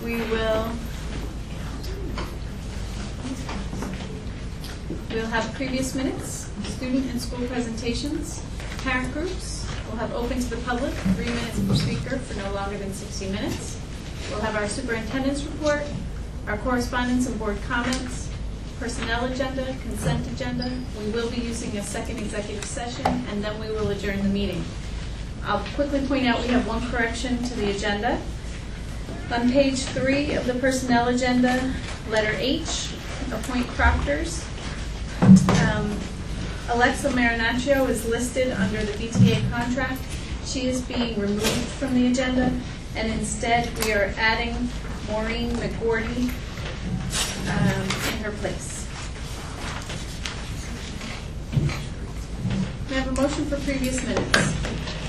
We'll have previous minutes, student and school presentations, parent groups. We'll have open to the public, 3 minutes per speaker for no longer than 60 minutes. We'll have our superintendent's report, our correspondence and board comments, personnel agenda, consent agenda. We will be using a second executive session, and then we will adjourn the meeting. I'll quickly point out we have one correction to the agenda. On page 3 of the personnel agenda, letter H, appoint proctors. Alexa Marinaccio is listed under the BTA contract. She is being removed from the agenda, and instead we are adding Maureen McGordy in her place. May I have a motion for previous minutes?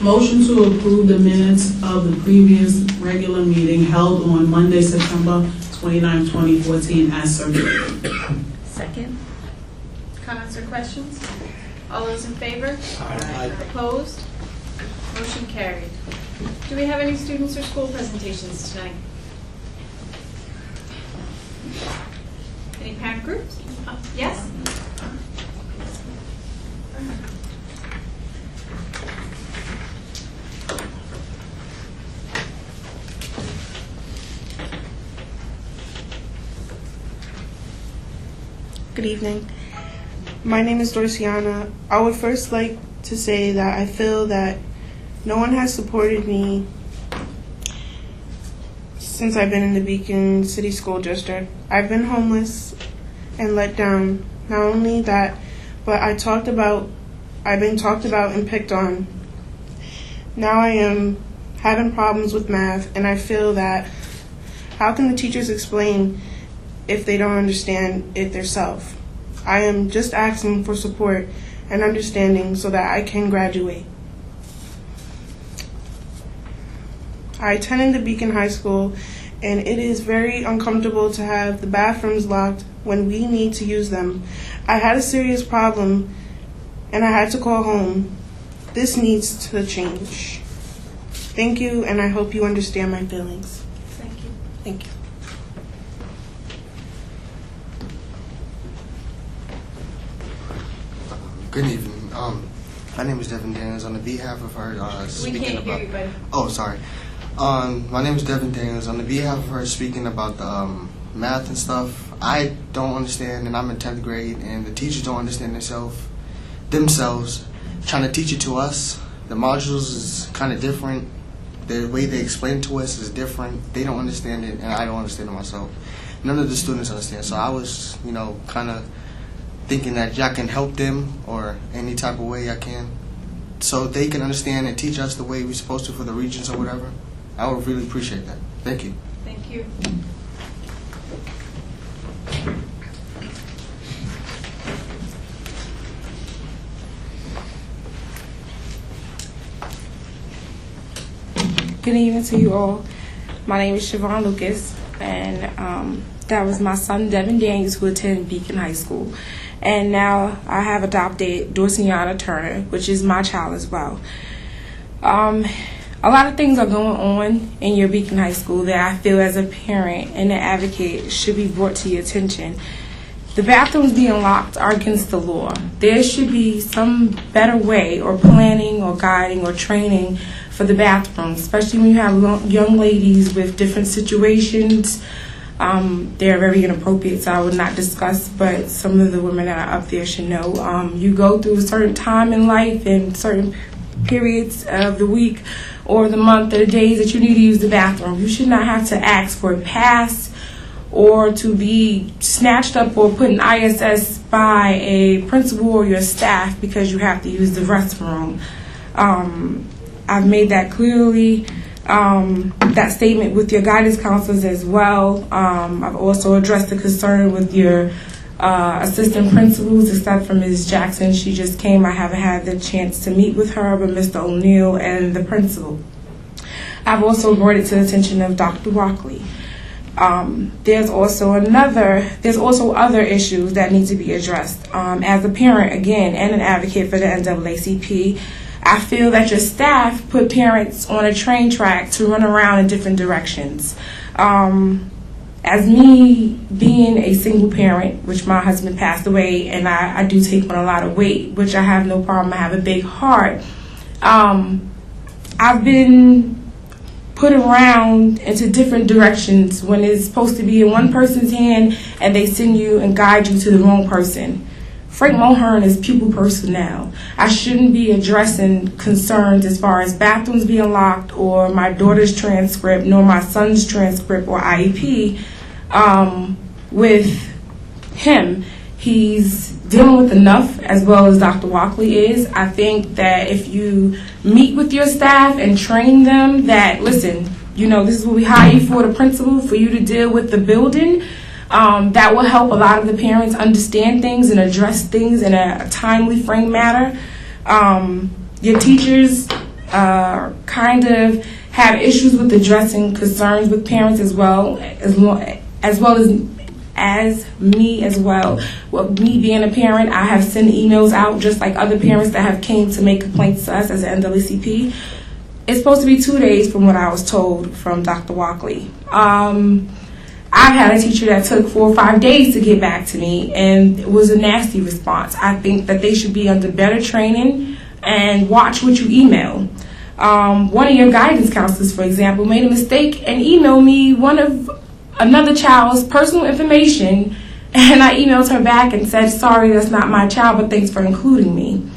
Motion to approve the minutes of the previous regular meeting held on Monday, September 29, 2014 as circulated. Second. Comments or questions? All those in favor? Aye. Opposed? Motion carried. Do we have any students or school presentations tonight? Any parent groups? Yes? Good evening. My name is Dorciana. I would first like to say that I feel that no one has supported me since I've been in the Beacon City School District. I've been homeless and let down. Not only that, but I've been talked about and picked on. Now I am having problems with math, and I feel that how can the teachers explain if they don't understand it themselves? I am just asking for support and understanding so that I can graduate. I attended the Beacon High School, and it is very uncomfortable to have the bathrooms locked when we need to use them. I had a serious problem, and I had to call home. This needs to change. Thank you, and I hope you understand my feelings. Thank you. Thank you. Good evening. My name is Devin Daniels. On the behalf of her, We speaking can't about. hear you, buddy. Oh, sorry. My name is Devin Daniels. On the behalf of her, speaking about the math and stuff, I don't understand, and I'm in 10th grade, and the teachers don't understand themselves. Trying to teach it to us, the modules is kind of different. The way they explain it to us is different. They don't understand it, and I don't understand it myself. None of the students understand. So I was, kind of thinking that y'all can help them or any type of way I can so they can understand and teach us the way we're supposed to for the regions or whatever. I would really appreciate that. Thank you. Thank you. Good evening to you all. My name is Siobhan Lucas, and that was my son, Devin Daniels, who attended Beacon High School. And now I have adopted Dorciana Turner, which is my child as well. A lot of things are going on in your Beacon High School that I feel as a parent and an advocate should be brought to your attention. The bathrooms being locked are against the law. There should be some better way or planning or guiding or training for the bathrooms, especially when you have young ladies with different situations. They're very inappropriate, so I would not discuss, but some of the women that are up there should know. You go through a certain time in life and certain periods of the week or the month or the days that you need to use the bathroom. You should not have to ask for a pass or to be snatched up or put in ISS by a principal or your staff because you have to use the restroom. I've made that clearly. That statement with your guidance counselors as well. I've also addressed the concern with your assistant principals, except for Ms. Jackson. She just came. I haven't had the chance to meet with her, but Mr. O'Neill and the principal. I've also brought it to the attention of Dr. Walkley. There's also other issues that need to be addressed. As a parent, again, and an advocate for the NAACP, I feel that your staff put parents on a train track to run around in different directions. As me being a single parent, which my husband passed away, and I do take on a lot of weight, which I have no problem. I have a big heart. I've been put around into different directions when it's supposed to be in one person's hand and they send you and guide you to the wrong person. Frank Mulhern is pupil personnel. I shouldn't be addressing concerns as far as bathrooms being locked or my daughter's transcript nor my son's transcript or IEP with him. He's dealing with enough, as well as Dr. Walkley is. I think that if you meet with your staff and train them that, listen, this is what we hire you for, the principal, for you to deal with the building, that will help a lot of the parents understand things and address things in a timely frame manner. Your teachers kind of have issues with addressing concerns with parents as well as me as well. With me being a parent, I have sent emails out just like other parents that have came to make complaints to us as an NAACP. It's supposed to be 2 days from what I was told from Dr. Walkley. I've had a teacher that took 4 or 5 days to get back to me, and it was a nasty response. I think that they should be under better training and watch what you email. One of your guidance counselors, for example, made a mistake and emailed me one of another child's personal information, and I emailed her back and said, sorry, that's not my child, but thanks for including me.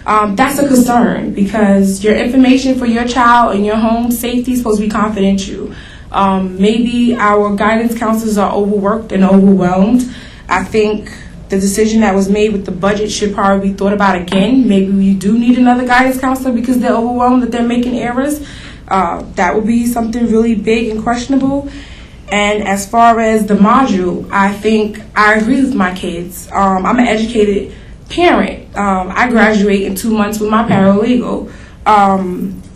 That's a concern because your information for your child and your home safety is supposed to be confidential. Maybe our guidance counselors are overworked and overwhelmed. I think the decision that was made with the budget should probably be thought about again. Maybe we do need another guidance counselor because they're overwhelmed, that they're making errors. That would be something really big and questionable. And as far as the module, I think I agree with my kids. I'm an educated parent. I graduate in 2 months with my paralegal.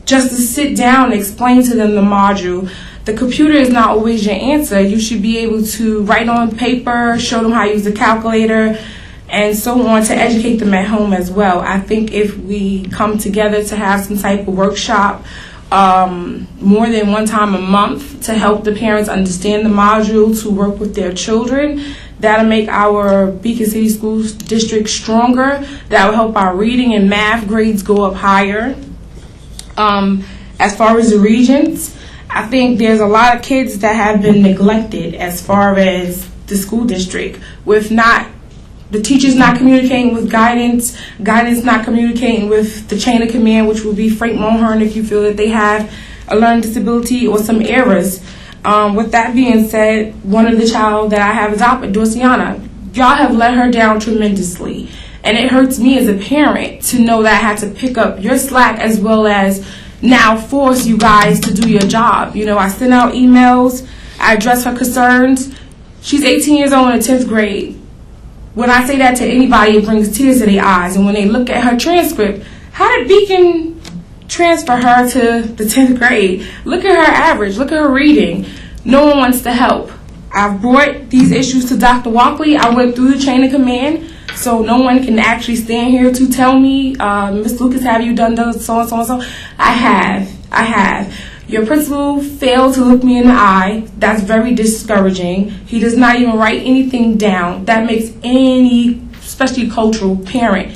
Just to sit down and explain to them the module. The computer is not always your answer. You should be able to write on paper, show them how to use a calculator, and so on, to educate them at home as well. I think if we come together to have some type of workshop more than one time a month to help the parents understand the module, to work with their children, that'll make our Beacon City School District stronger. That will help our reading and math grades go up higher. As far as the regents, I think there's a lot of kids that have been neglected as far as the school district, with the teachers not communicating with guidance not communicating with the chain of command, which will be Frank Mulhern if you feel that they have a learning disability or some errors. With that being said, one of the child that I have adopted, Dorciana, y'all have let her down tremendously. And it hurts me as a parent to know that I had to pick up your slack as well as now force you guys to do your job. I send out emails, I address her concerns. She's 18 years old in the 10th grade. When I say that to anybody, it brings tears to their eyes. And when they look at her transcript, how did Beacon transfer her to the 10th grade? Look at her average. Look at her reading. No one wants to help. I've brought these issues to Dr. Walkley. I went through the chain of command, so no one can actually stand here to tell me, Ms. Lucas, have you done so and so and so? I have. Your principal failed to look me in the eye. That's very discouraging. He does not even write anything down. That makes any, especially cultural parent,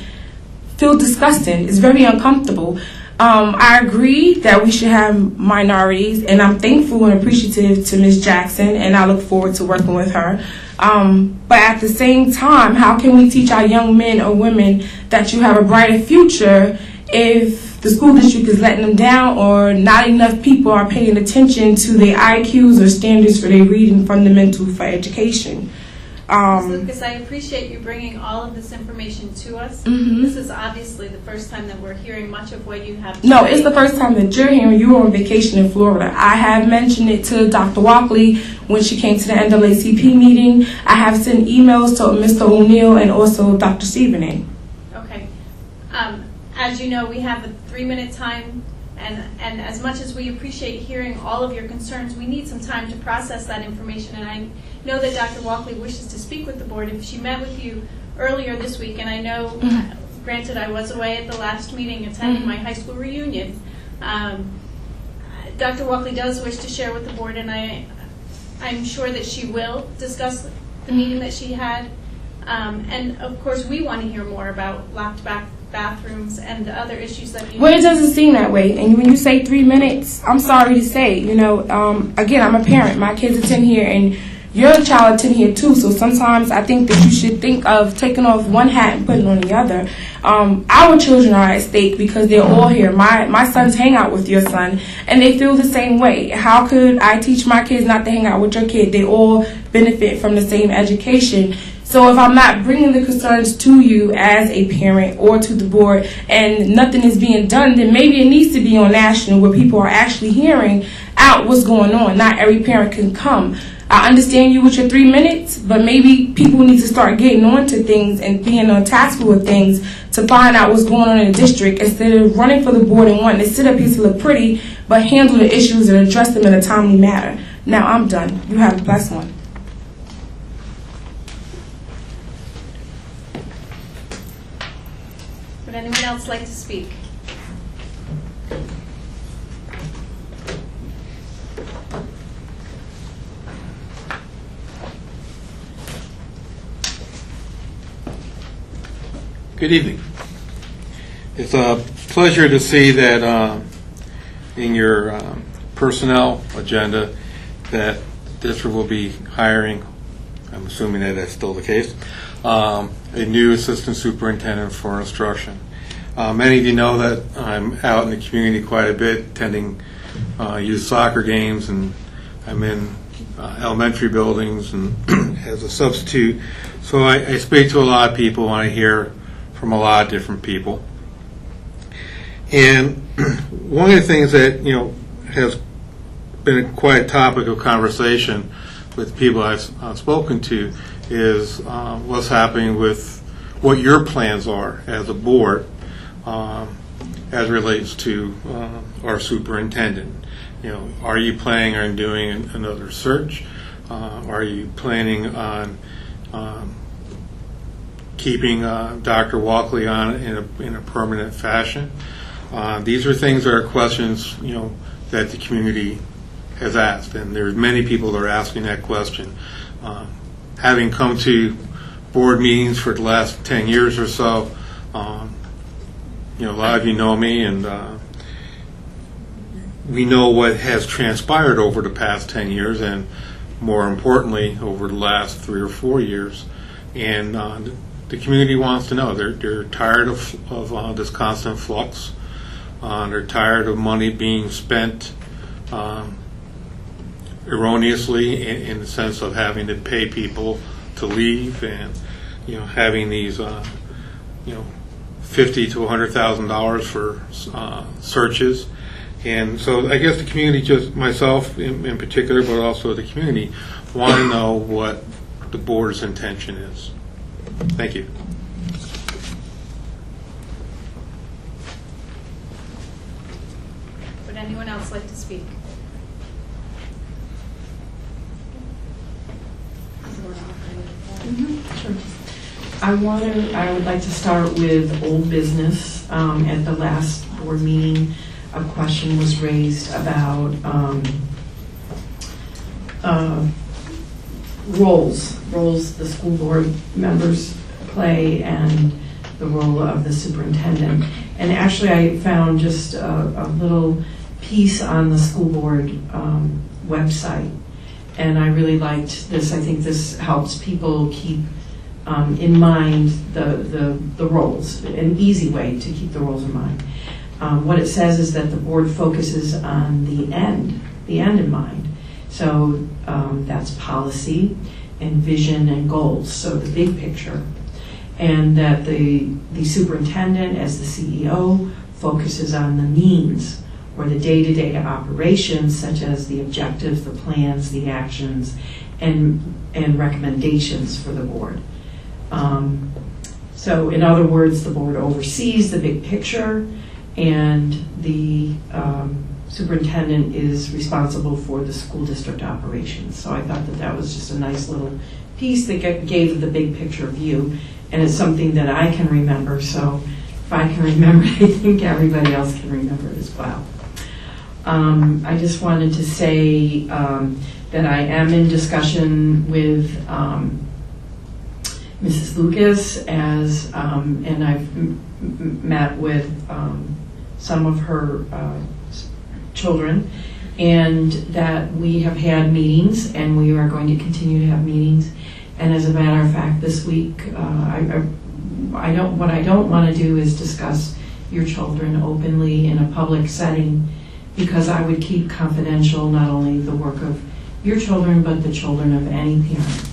feel disgusting. It's very uncomfortable. I agree that we should have minorities, and I'm thankful and appreciative to Ms. Jackson, and I look forward to working with her. But at the same time, how can we teach our young men or women that you have a brighter future if the school district is letting them down, or not enough people are paying attention to their IQs or standards for their reading fundamental for education? Ms. Lucas, I appreciate you bringing all of this information to us. Mm-hmm. This is obviously the first time that we're hearing much of what you have to No, say. it's the first time that you're hearing. You were on vacation in Florida. I have mentioned it to Dr. Walkley when she came to the NAACP meeting. I have sent emails to Mr. O'Neill and also Dr. Stevening. Okay. As you know, we have a 3-minute time, and as much as we appreciate hearing all of your concerns, we need some time to process that information. And I know that Dr. Walkley wishes to speak with the board. If she met with you earlier this week, and I know granted, I was away at the last meeting attending my high school reunion. Dr. Walkley does wish to share with the board, and I'm sure that she will discuss the meeting that she had. And of course, we want to hear more about locked bathrooms and the other issues that you... Well, it doesn't seem that way. And when you say 3 minutes, I'm sorry to say, again, I'm a parent. My kids attend here, and your child attend here too. So sometimes I think that you should think of taking off one hat and putting on the other. Our children are at stake because they're all here. My sons hang out with your son, and they feel the same way. How could I teach my kids not to hang out with your kid? They all benefit from the same education. So if I'm not bringing the concerns to you as a parent or to the board and nothing is being done, then maybe it needs to be on national where people are actually hearing out what's going on. Not every parent can come. I understand you with your 3 minutes, but maybe people need to start getting on to things and being on task with things to find out what's going on in the district instead of running for the board and wanting to sit up here to look pretty, but handle the issues and address them in a timely manner. Now I'm done. You have a blessed one. Would anyone else like to speak? Good evening. It's a pleasure to see that in your personnel agenda that the district will be hiring, I'm assuming that that's still the case, a new assistant superintendent for instruction. Many of you know that I'm out in the community quite a bit, attending youth soccer games, and I'm in elementary buildings and as a substitute. So I speak to a lot of people and I hear from a lot of different people. And one of the things that has been quite a topic of conversation with people I've spoken to is what's happening with what your plans are as a board as relates to our superintendent. Are you planning on doing another search? Are you planning on keeping Dr. Walkley on in a permanent fashion? These are things that are questions that the community has asked, and there's many people that are asking that question. Having come to board meetings for the last 10 years or so, a lot of you know me, and we know what has transpired over the past 10 years, and more importantly, over the last 3 or 4 years. And the community wants to know. They're tired of this constant flux. They're tired of money being spent erroneously in the sense of having to pay people to leave, and having these $50,000 to $100,000 for searches. And so I guess the community, just myself in particular, but also the community, want to know what the board's intention is. Thank you. Would anyone else like to speak? Sure. I would like to start with old business. At the last board meeting, a question was raised about roles the school board members play and the role of the superintendent. And actually I found just a little piece on the school board website, and I really liked this. I think this helps people keep in mind the roles, an easy way to keep the roles in mind. What it says is that the board focuses on the end in mind. So that's policy and vision and goals, so the big picture. And that the superintendent, as the CEO, focuses on the means, or the day-to-day operations, such as the objectives, the plans, the actions, and recommendations for the board. So in other words, the board oversees the big picture, and the superintendent is responsible for the school district operations. So I thought that was just a nice little piece that gave the big picture view. and it's something that I can remember, so if I can remember it, I think everybody else can remember it as well. I just wanted to say that I am in discussion with Mrs. Lucas and I've met with some of her children, and that we have had meetings and we are going to continue to have meetings. And as a matter of fact, this week, what I don't want to do is discuss your children openly in a public setting, because I would keep confidential not only the work of your children, but the children of any parent.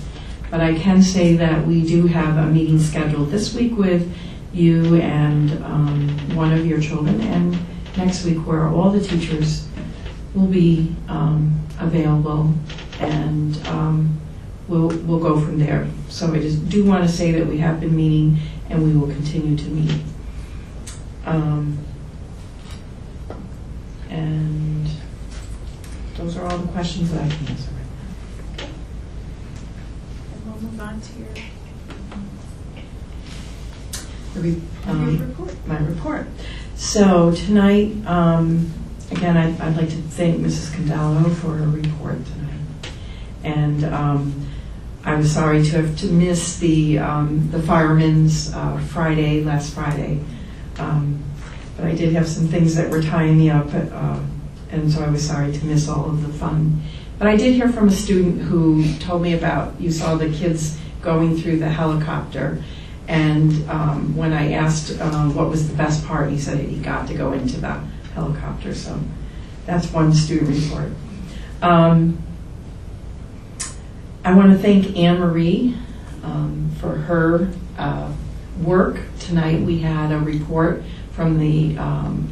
But I can say that we do have a meeting scheduled this week with you and one of your children, and next week where all the teachers will be available, and we'll go from there. So I just do want to say that we have been meeting and we will continue to meet. And those are all the questions that I can answer right And we'll move on to your now. report. My report. So tonight, again, I'd like to thank Mrs. Condallo for her report tonight. And I was sorry to have to miss the firemen's last Friday. But I did have some things that were tying me up, and so I was sorry to miss all of the fun. But I did hear from a student who told me about, you saw the kids going through the helicopter, and when I asked what was the best part, he said he got to go into the helicopter. So that's one student report. I want to thank Anne Marie for her work. Tonight we had a report from the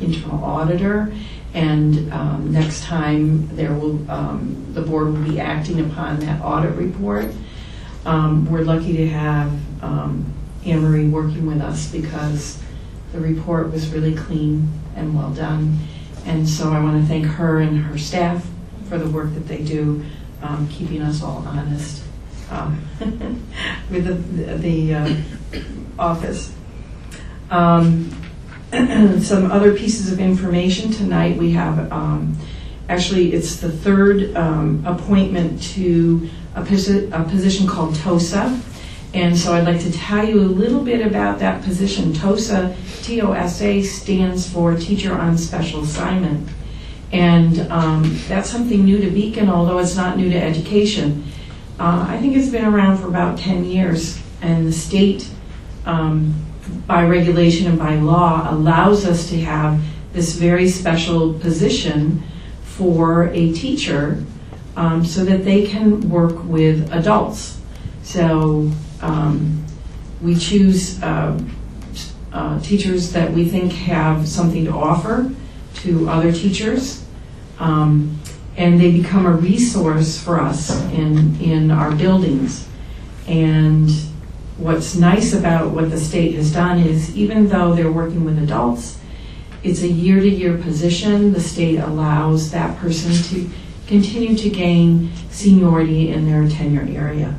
internal auditor, and next time the board will be acting upon that audit report. We're lucky to have Anne Marie working with us, because the report was really clean and well done, and so I want to thank her and her staff for the work that they do, keeping us all honest with the office. Some other pieces of information tonight. We have, actually it's the third appointment to a position called TOSA. And so I'd like to tell you a little bit about that position. TOSA, T-O-S-A, stands for Teacher on Special Assignment. And that's something new to Beacon, although it's not new to education. I think it's been around for about 10 years, and the state, by regulation and by law, allows us to have this very special position for a teacher, so that they can work with adults. So we choose teachers that we think have something to offer to other teachers, and they become a resource for us in our buildings. And what's nice about what the state has done is, even though they're working with adults, it's a year-to-year position. The state allows that person to continue to gain seniority in their tenure area.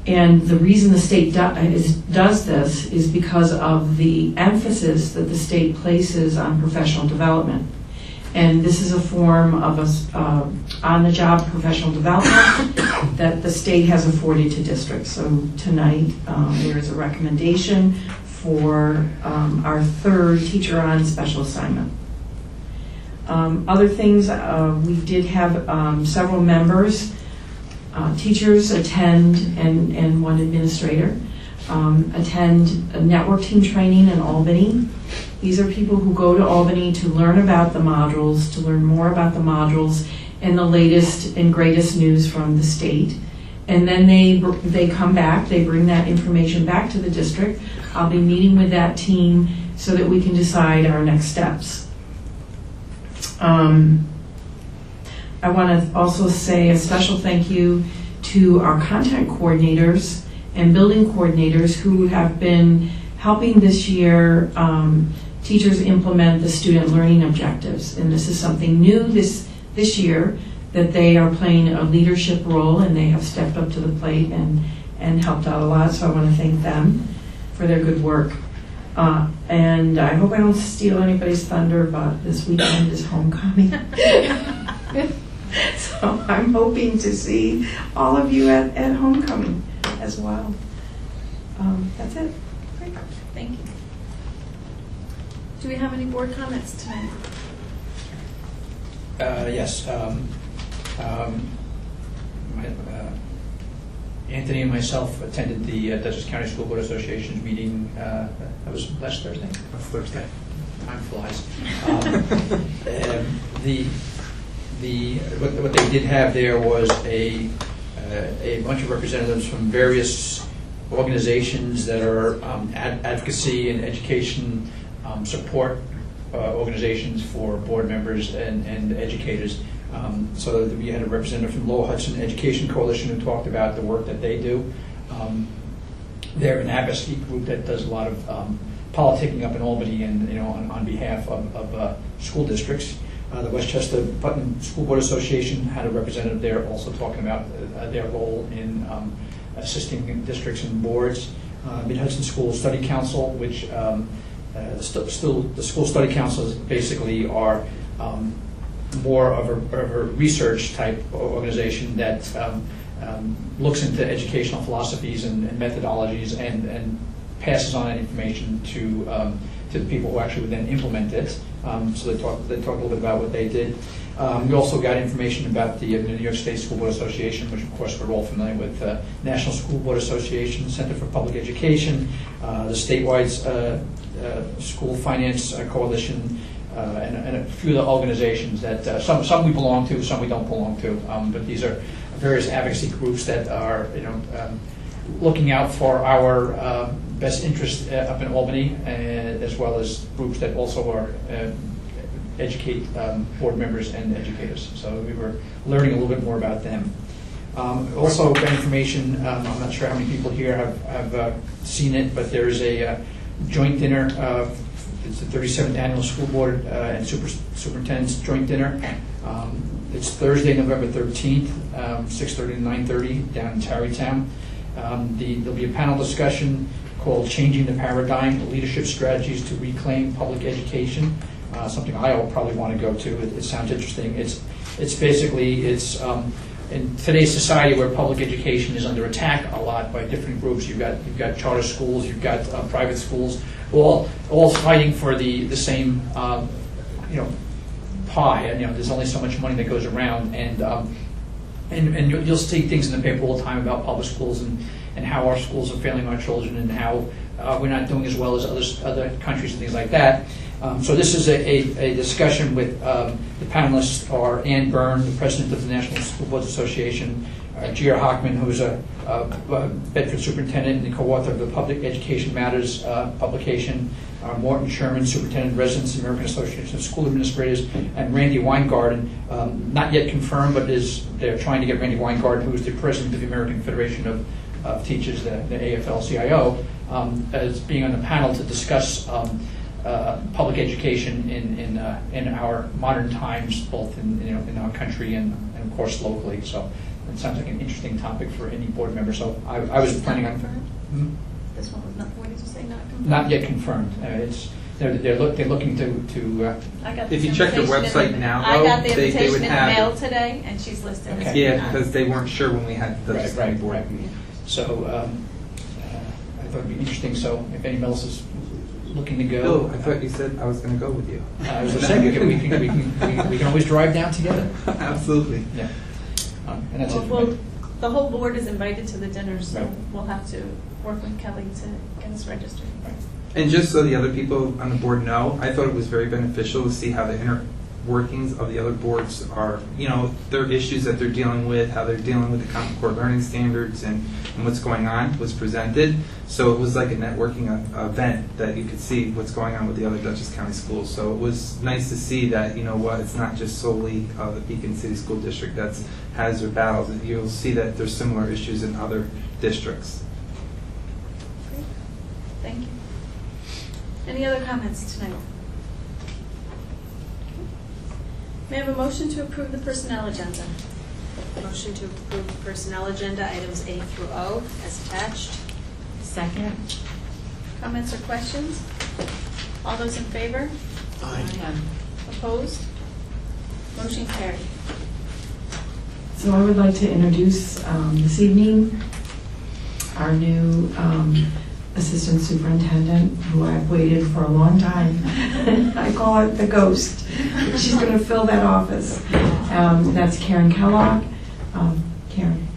And the reason the state does this is because of the emphasis that the state places on professional development. And this is a form of on-the-job professional development that the state has afforded to districts. So tonight there is a recommendation for our third teacher on special assignment. Other things, we did have several members, teachers attend, and one administrator, attend a network team training in Albany. These are people who go to Albany to learn about the modules, to learn more about the modules and the latest and greatest news from the state. And then they come back, they bring that information back to the district. I'll be meeting with that team so that we can decide our next steps. I want to also say a special thank you to our content coordinators and building coordinators who have been helping this year teachers implement the student learning objectives. And this is something new this year, that they are playing a leadership role, and they have stepped up to the plate and and helped out a lot, so I want to thank them for their good work. And I hope I don't steal anybody's thunder, but this weekend is homecoming. So I'm hoping to see all of you at homecoming as well. That's it. Great. Thank you. Do we have any board comments tonight? Yes. Anthony and myself attended the Dutchess County School Board Association's meeting. That was last Thursday? Last Thursday. Time flies. What they did have there was a bunch of representatives from various organizations that are advocacy and education support organizations for board members and educators. So we had a representative from Lowell Hudson Education Coalition who talked about the work that they do. They're an advocacy group that does a lot of politicking up in Albany and on behalf of school districts. The Westchester Putnam School Board Association had a representative there also talking about their role in assisting districts and boards. Mid-Hudson School Study Council, which the School Study Councils basically are more of a research type organization that looks into educational philosophies and methodologies and passes on that information to the people who actually would then implement it. So they talk a little bit about what they did. We also got information about the New York State School Board Association, which of course we're all familiar with, National School Board Association, Center for Public Education, the statewide School Finance Coalition, and a few other organizations that some we belong to, some we don't belong to. But these are various advocacy groups that are looking out for our best interest up in Albany, as well as groups that also are educate board members and educators. So we were learning a little bit more about them. Also got information, I'm not sure how many people here have seen it, but there is a joint dinner. It's the 37th Annual School Board and Superintendent's Joint Dinner. It's Thursday, November 13th, 6:30 to 9:30 down in Tarrytown. There'll be a panel discussion called Changing the Paradigm, Leadership Strategies to Reclaim Public Education, something I'll probably want to go to. It sounds interesting. It's basically, in today's society where public education is under attack a lot by different groups, you've got charter schools, you've got private schools, all fighting for the same pie. There's only so much money that goes around, and you'll see things in the paper all the time about public schools and how our schools are failing our children and how we're not doing as well as other countries and things like that. So this is a discussion with the panelists are Ann Byrne, the president of the National School Boards Association, Gia Hockman, who is a Bedford superintendent and the co-author of the Public Education Matters publication, Morton Sherman, superintendent residence, American Association of School Administrators, and Randy Weingarten, not yet confirmed, but they're trying to get Randy Weingarten, who is the president of the American Federation of Teachers, the AFL-CIO, as being on the panel to discuss public education in our modern times, both in our country and of course locally. So it sounds like an interesting topic for any board member. So I was planning on. This one was not. What did you say? Not confirmed. Not yet confirmed. They're looking to. I got if you check the website now, I got the they invitation would in the have mail today, and she's listed. Okay. as Yeah, because they weren't sure when we had the Right. board meeting. So I thought it'd be interesting. So if anyone else is looking to go, Oh, I thought you said I was going to go with you. I was saying we can always drive down together. Absolutely. Yeah. And that's it. Well, the whole board is invited to the dinner, so Right. we'll have to work with Kelly to get us registered. And just so the other people on the board know, I thought it was very beneficial to see how the inner workings of the other boards are, their issues that they're dealing with, how they're dealing with the Common Core learning standards and what's going on was presented. So it was like a networking event that you could see what's going on with the other Dutchess County schools. So it was nice to see that, it's not just solely the Beacon City School District that has their battles. You'll see that there's similar issues in other districts. Great. Thank you. Any other comments tonight? May I have a motion to approve the personnel agenda? Motion to approve personnel agenda items A through O as attached. Second. Comments or questions? All those in favor? Opposed? Motion carried. So I would like to introduce this evening our new assistant superintendent, who I've waited for a long time. I call it the ghost. She's going to fill that office. That's Karen Kellogg. Karen.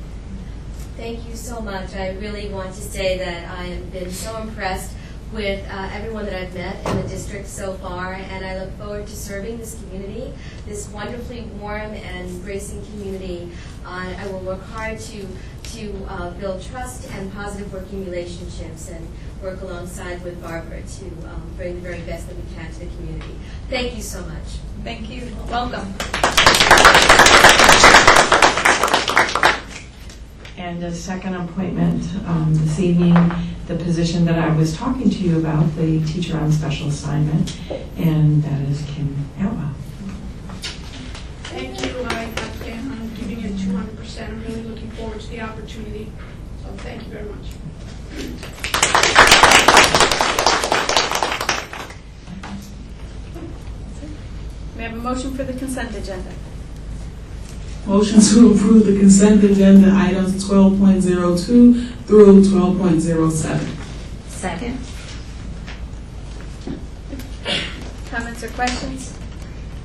Thank you so much. I really want to say that I have been so impressed with everyone that I've met in the district so far, and I look forward to serving this community, this wonderfully warm and embracing community. I will work hard to build trust and positive working relationships and work alongside with Barbara to bring the very best that we can to the community. Thank you so much. Thank you. Welcome. And a second appointment this evening, the position that I was talking to you about, the teacher on special assignment, and that is Kim Atwell. Thank you. I plan on giving it 200%. I'm really looking forward to the opportunity. So thank you very much. May I have a motion for the consent agenda? Motion to approve the consent agenda items 12.02 through 12.07. Second. Comments or questions?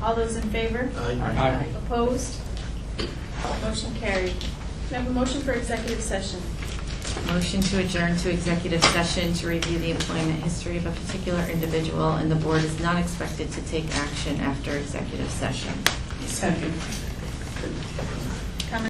All those in favor? Aye. Opposed? Motion carried. May I have a motion for executive session? Motion to adjourn to executive session to review the employment history of a particular individual, and the board is not expected to take action after executive session. Second.